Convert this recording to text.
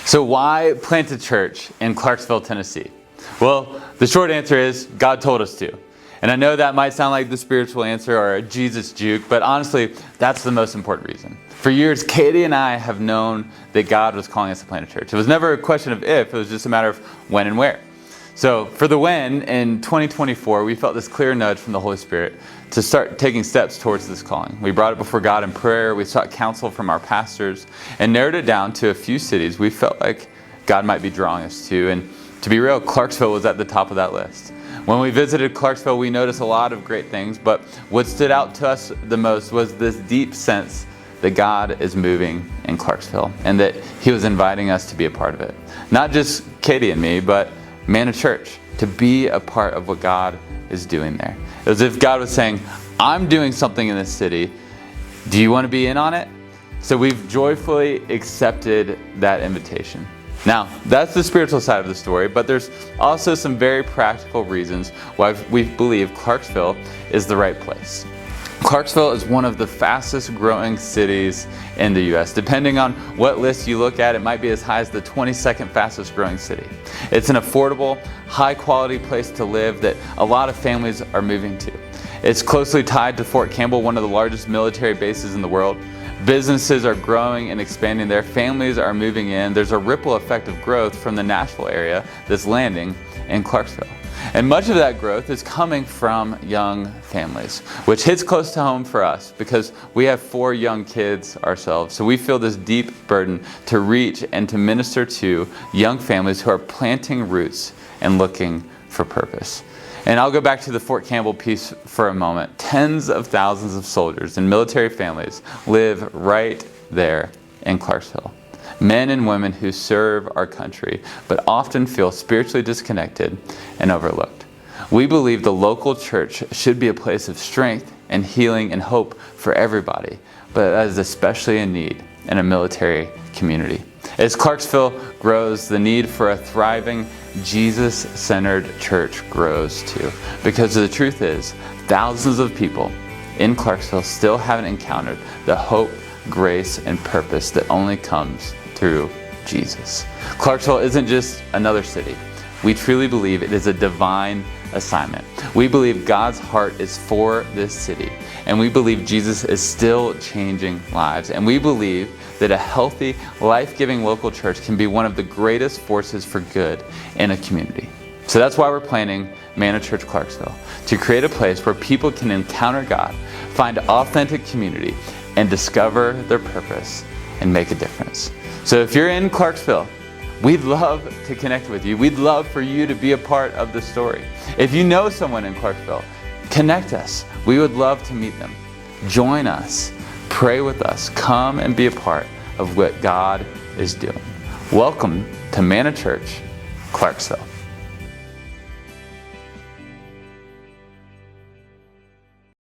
So why plant a church in Clarksville, Tennessee? Well, the short answer is God told us to. And I know that might sound like the spiritual answer or a Jesus juke, but honestly, that's the most important reason. For years, Katie and I have known that God was calling us to plant a church. It was never a question of if, it was just a matter of when and where. So for the when, in 2024, we felt this clear nudge from the Holy Spirit to start taking steps towards this calling. We brought it before God in prayer, we sought counsel from our pastors, and narrowed it down to a few cities we felt like God might be drawing us to. And to be real, Clarksville was at the top of that list. When we visited Clarksville, we noticed a lot of great things, but what stood out to us the most was this deep sense that God is moving in Clarksville and that He was inviting us to be a part of it. Not just Katie and me, but Manna Church, to be a part of what God is doing there. It was as if God was saying, I'm doing something in this city. Do you want to be in on it? So we've joyfully accepted that invitation. Now, that's the spiritual side of the story, but there's also some very practical reasons why we believe Clarksville is the right place. Clarksville is one of the fastest growing cities in the U.S. Depending on what list you look at, it might be as high as the 22nd fastest growing city. It's an affordable, high quality place to live that a lot of families are moving to. It's closely tied to Fort Campbell, one of the largest military bases in the world. Businesses are growing and expanding there. Families are moving in. There's a ripple effect of growth from the Nashville area that's landing in Clarksville. And much of that growth is coming from young families, which hits close to home for us because we have 4 young kids ourselves. So we feel this deep burden to reach and to minister to young families who are planting roots and looking for purpose. And I'll go back to the Fort Campbell piece for a moment. Tens of thousands of soldiers and military families live right there in Clarksville. Men and women who serve our country, but often feel spiritually disconnected and overlooked. We believe the local church should be a place of strength and healing and hope for everybody, but that is especially a need in a military community. As Clarksville grows, the need for a thriving, Jesus-centered church grows too. Because the truth is, thousands of people in Clarksville still haven't encountered the hope, grace, and purpose that only comes through Jesus. Clarksville isn't just another city. We truly believe it is a divine assignment. We believe God's heart is for this city, and we believe Jesus is still changing lives, and we believe that a healthy, life-giving local church can be one of the greatest forces for good in a community. So that's why we're planning Manna Church Clarksville, to create a place where people can encounter God, find authentic community, and discover their purpose and make a difference. So if you're in Clarksville, we'd love to connect with you. We'd love for you to be a part of the story. If you know someone in Clarksville, connect us. We would love to meet them. Join us. Pray with us. Come and be a part of what God is doing. Welcome to Manna Church, Clarksville.